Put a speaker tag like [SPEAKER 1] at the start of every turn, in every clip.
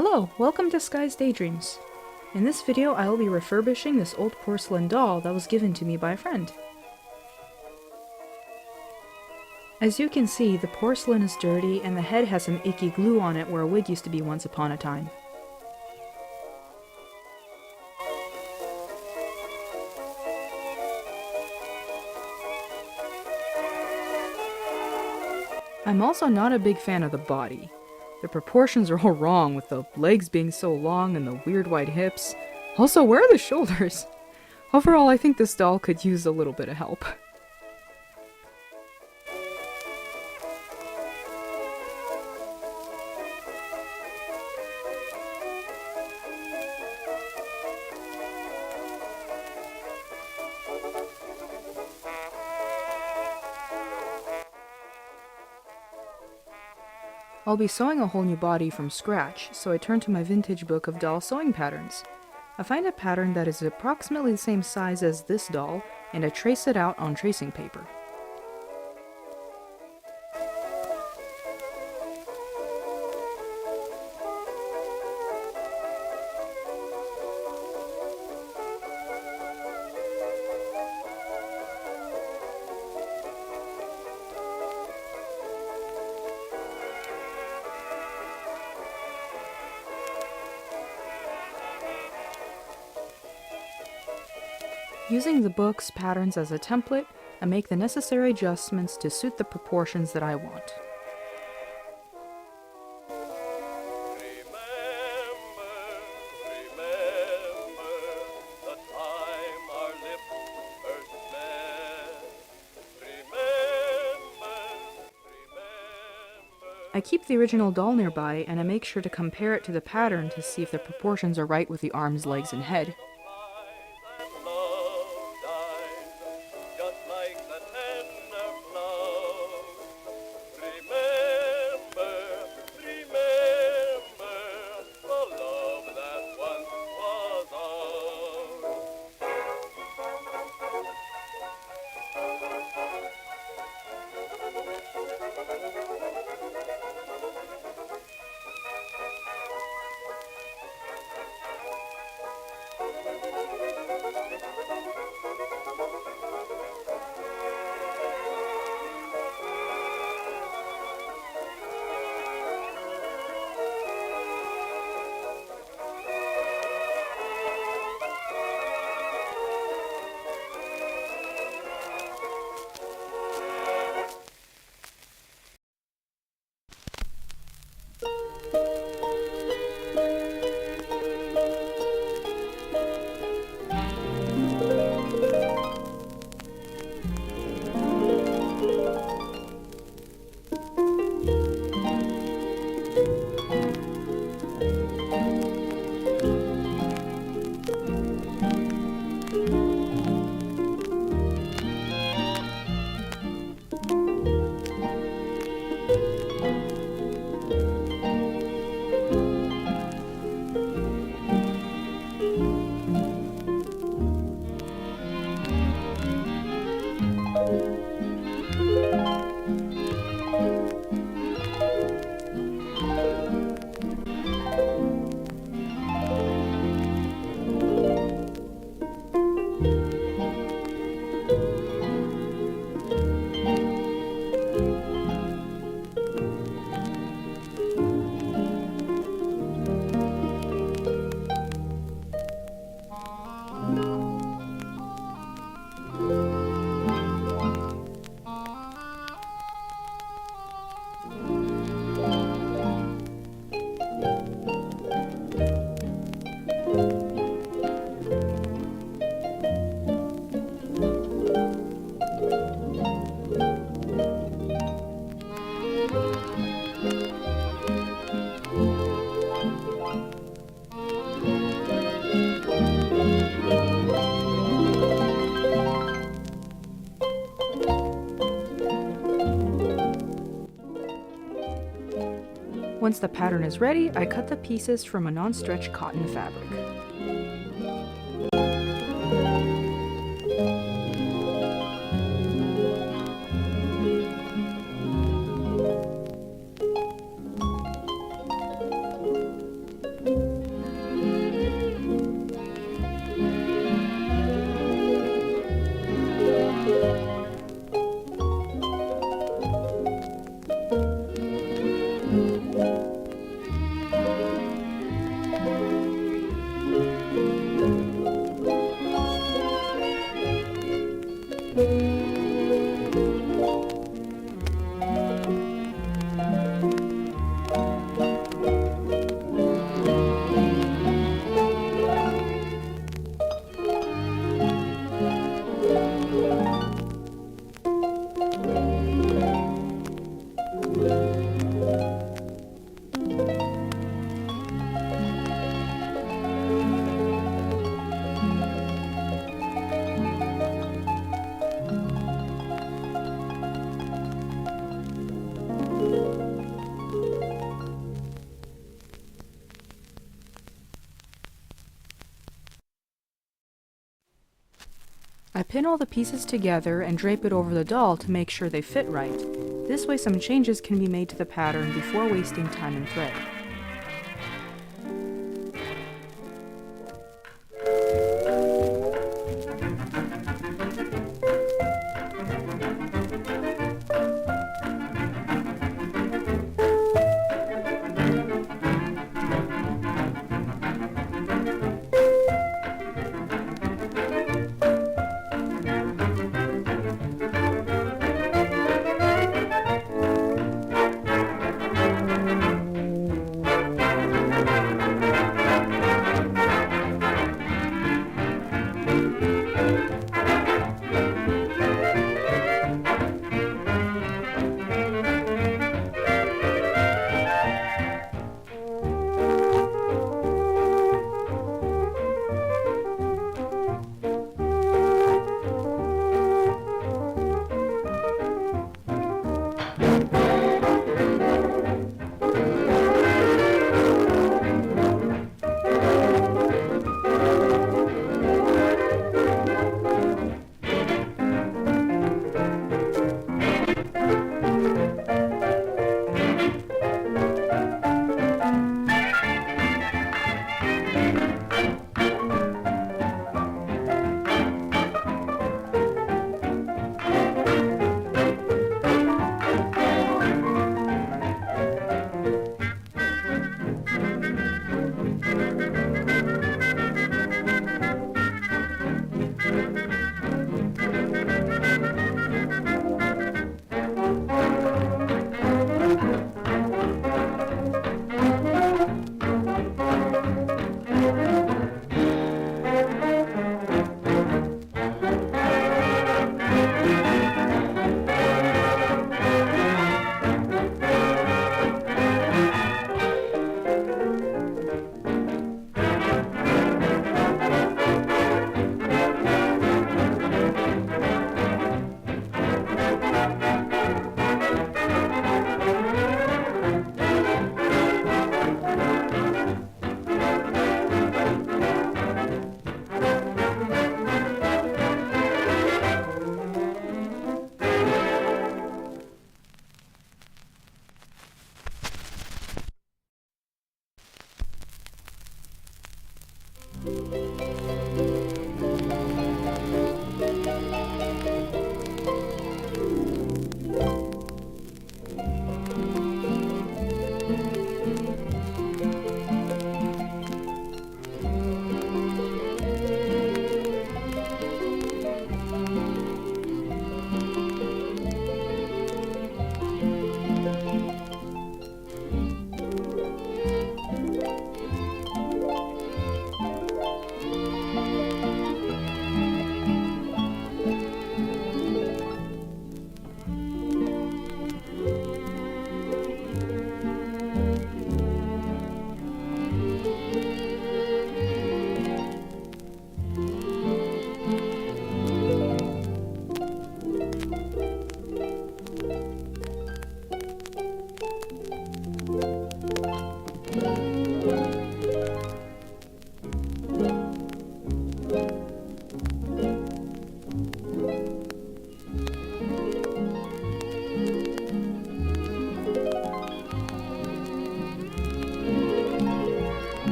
[SPEAKER 1] Hello, welcome to Sky's Daydreams. In this video I will be refurbishing this old porcelain doll that was given to me by a friend. As you can see, the porcelain is dirty and the head has some icky glue on it where a wig used to be once upon a time. I'm also not a big fan of the body. The proportions are all wrong, with the legs being so long and the weird wide hips. Also, where are the shoulders? Overall, I think this doll could use a little bit of help. I'll be sewing a whole new body from scratch, so I turn to my vintage book of doll sewing patterns. I find a pattern that is approximately the same size as this doll, and I trace it out on tracing paper. Using the book's patterns as a template, I make the necessary adjustments to suit the proportions that I want. I keep the original doll nearby, and I make sure to compare it to the pattern to see if the proportions are right with the arms, legs, and head. Once the pattern is ready, I cut the pieces from a non-stretch cotton fabric. I pin all the pieces together and drape it over the doll to make sure they fit right. This way some changes can be made to the pattern before wasting time and thread.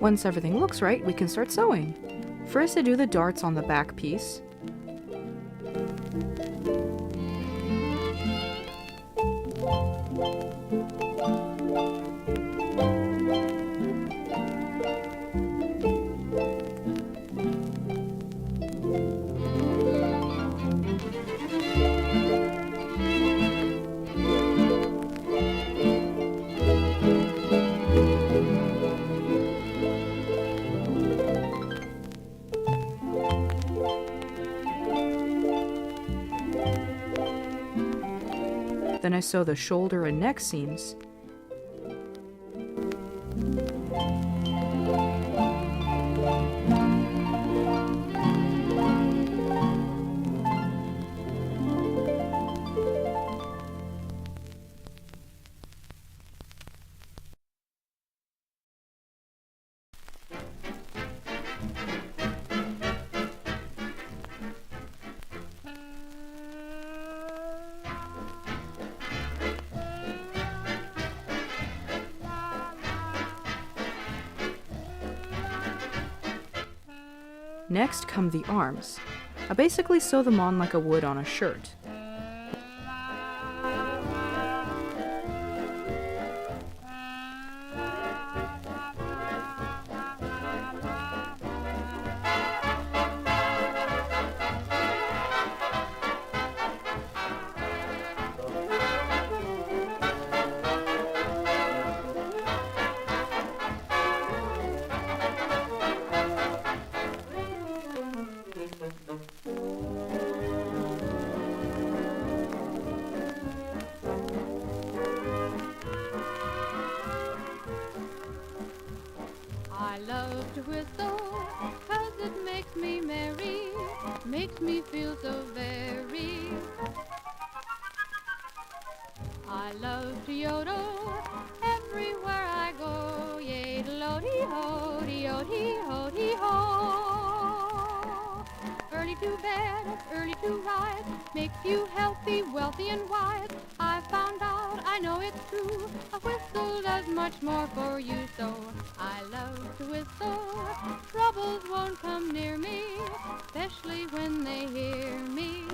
[SPEAKER 1] Once everything looks right, we can start sewing. First I do the darts on the back piece. Then I sew the shoulder and neck seams. Next come the arms. I basically sew them on like I would on a shirt.
[SPEAKER 2] I love to whistle, 'cause it makes me merry, makes me feel so very. I love to yodel everywhere I go, yodel-o-dee-ho, dee-o-dee-ho, dee-ho. Early to bed, early to rise, makes you healthy, wealthy and wise. I found out, I know it's true, a whistle does much more for you, so I love to whistle. Troubles won't come near me, especially when they hear me.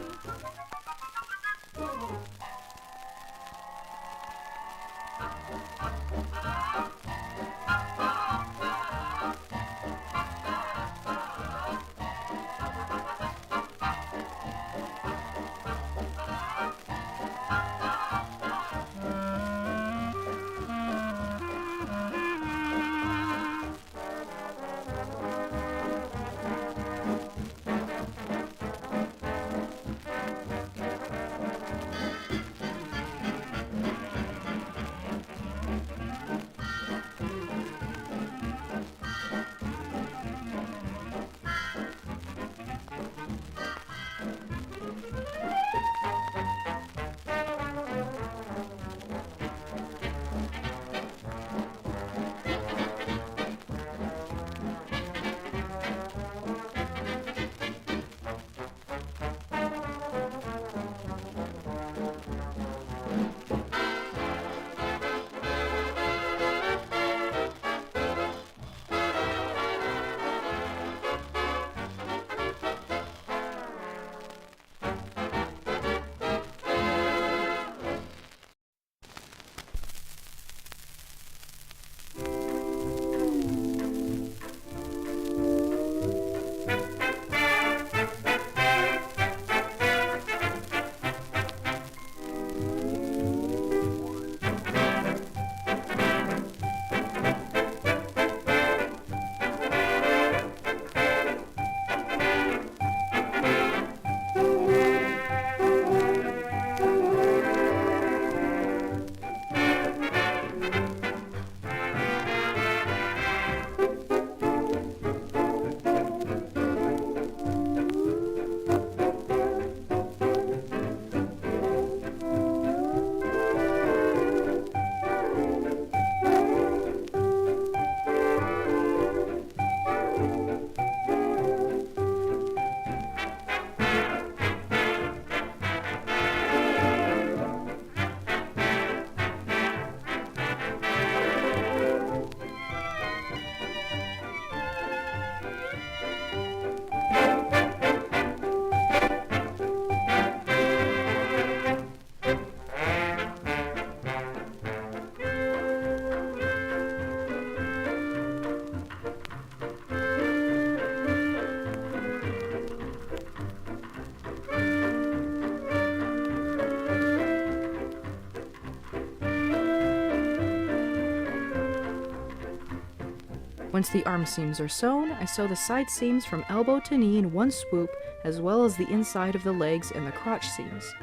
[SPEAKER 2] Once the arm seams are sewn, I sew the side seams from elbow to knee in one swoop, as well as the inside of the legs and the crotch seams.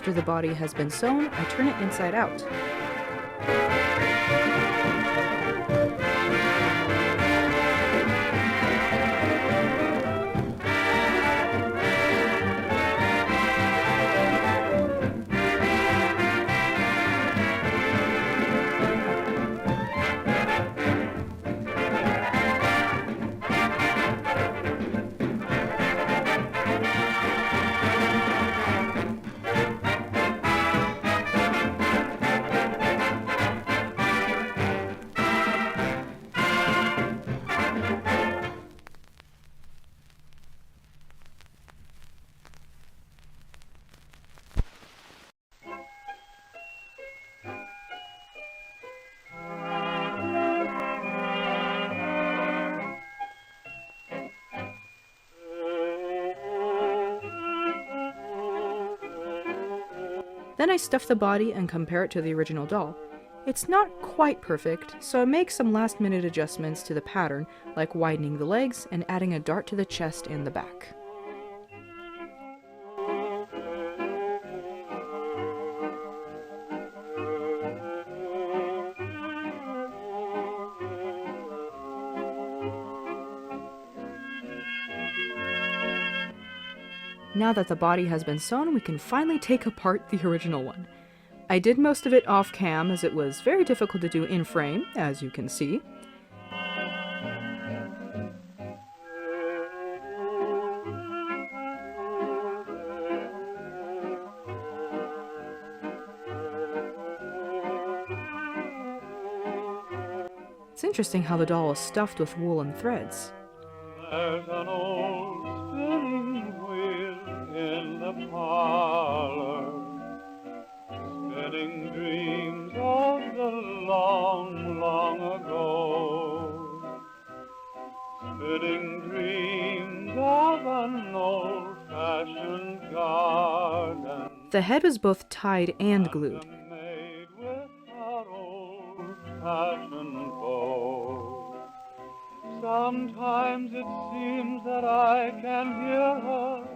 [SPEAKER 1] After the body has been sewn, I turn it inside out. Then I stuff the body and compare it to the original doll. It's not quite perfect, so I make some last-minute adjustments to the pattern, like widening the legs and adding a dart to the chest and the back. Now that the body has been sewn, we can finally take apart the original one. I did most of it off cam as it was very difficult to do in frame, as you can see. It's interesting how the doll is stuffed with wool and threads.
[SPEAKER 3] There's an old spinning wheel in the parlor, spinning dreams of the long, long ago, spinning dreams of an old-fashioned garden.
[SPEAKER 1] The head was both tied and glued.
[SPEAKER 3] Made with our old-fashioned bow. Sometimes it seems that I can hear her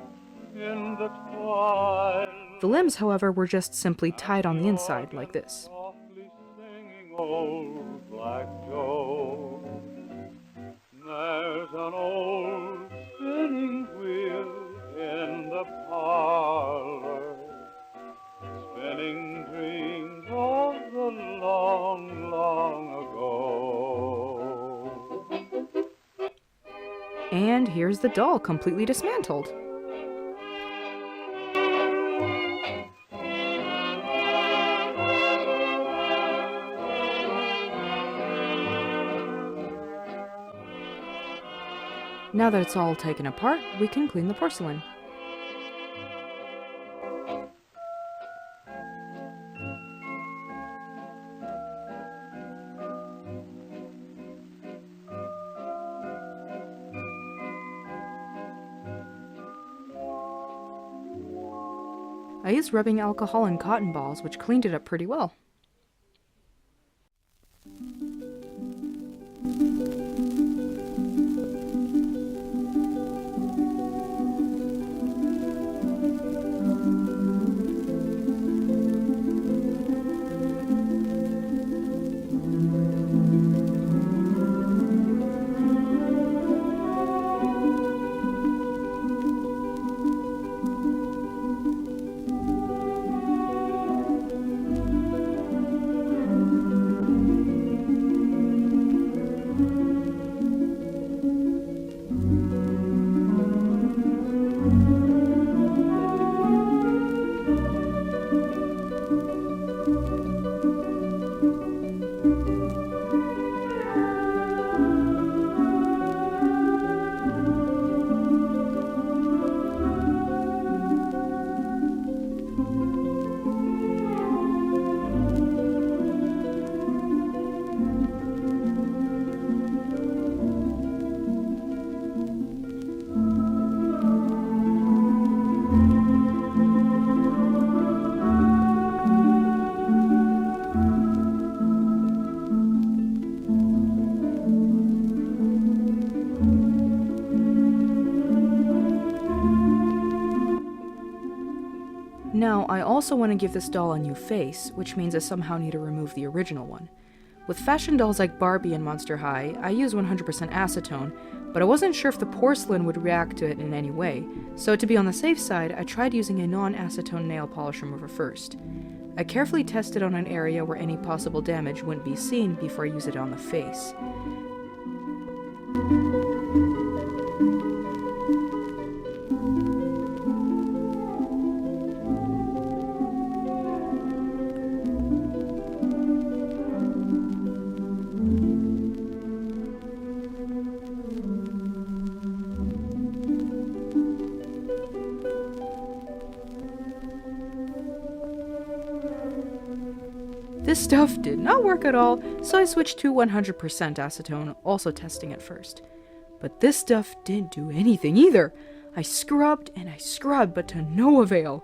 [SPEAKER 3] in the twilight.
[SPEAKER 1] The limbs, however, were just simply tied on the inside, like this.
[SPEAKER 3] Softly singing old Black Joe. There's an old spinning wheel in the parlor, spinning dreams of the long, long ago.
[SPEAKER 1] And here's the doll, completely dismantled. Now that it's all taken apart, we can clean the porcelain. I used rubbing alcohol and cotton balls, which cleaned it up pretty well. Now, I also want to give this doll a new face, which means I somehow need to remove the original one. With fashion dolls like Barbie and Monster High, I use 100% acetone, but I wasn't sure if the porcelain would react to it in any way, so to be on the safe side, I tried using a non-acetone nail polish remover first. I carefully tested on an area where any possible damage wouldn't be seen before I use it on the face. This stuff did not work at all, so I switched to 100% acetone, also testing it first. But this stuff didn't do anything either. I scrubbed and I scrubbed, but to no avail.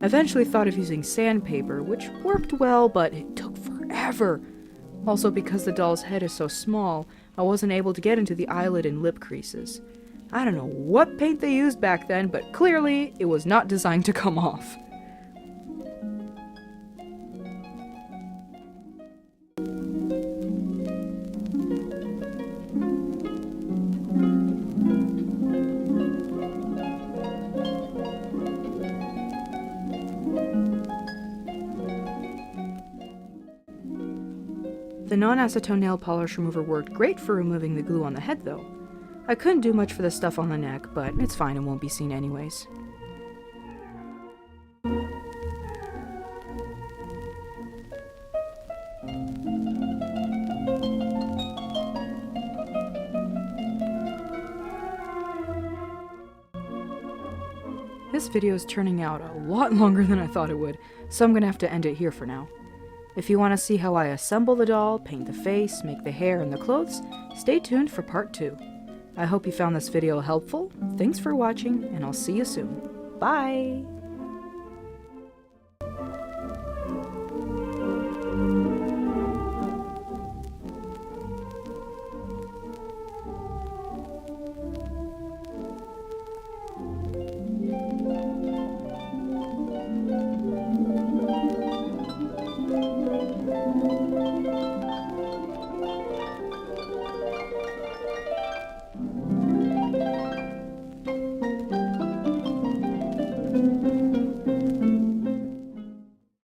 [SPEAKER 1] I eventually thought of using sandpaper, which worked well, but it took forever. Also, because the doll's head is so small, I wasn't able to get into the eyelid and lip creases. I don't know what paint they used back then, but clearly it was not designed to come off. The non-acetone nail polish remover worked great for removing the glue on the head though. I couldn't do much for the stuff on the neck, but it's fine, it won't be seen anyways. This video is turning out a lot longer than I thought it would, so I'm gonna have to end it here for now. If you want to see how I assemble the doll, paint the face, make the hair, and the clothes, stay tuned for part 2. I hope you found this video helpful. Thanks for watching, and I'll see you soon. Bye!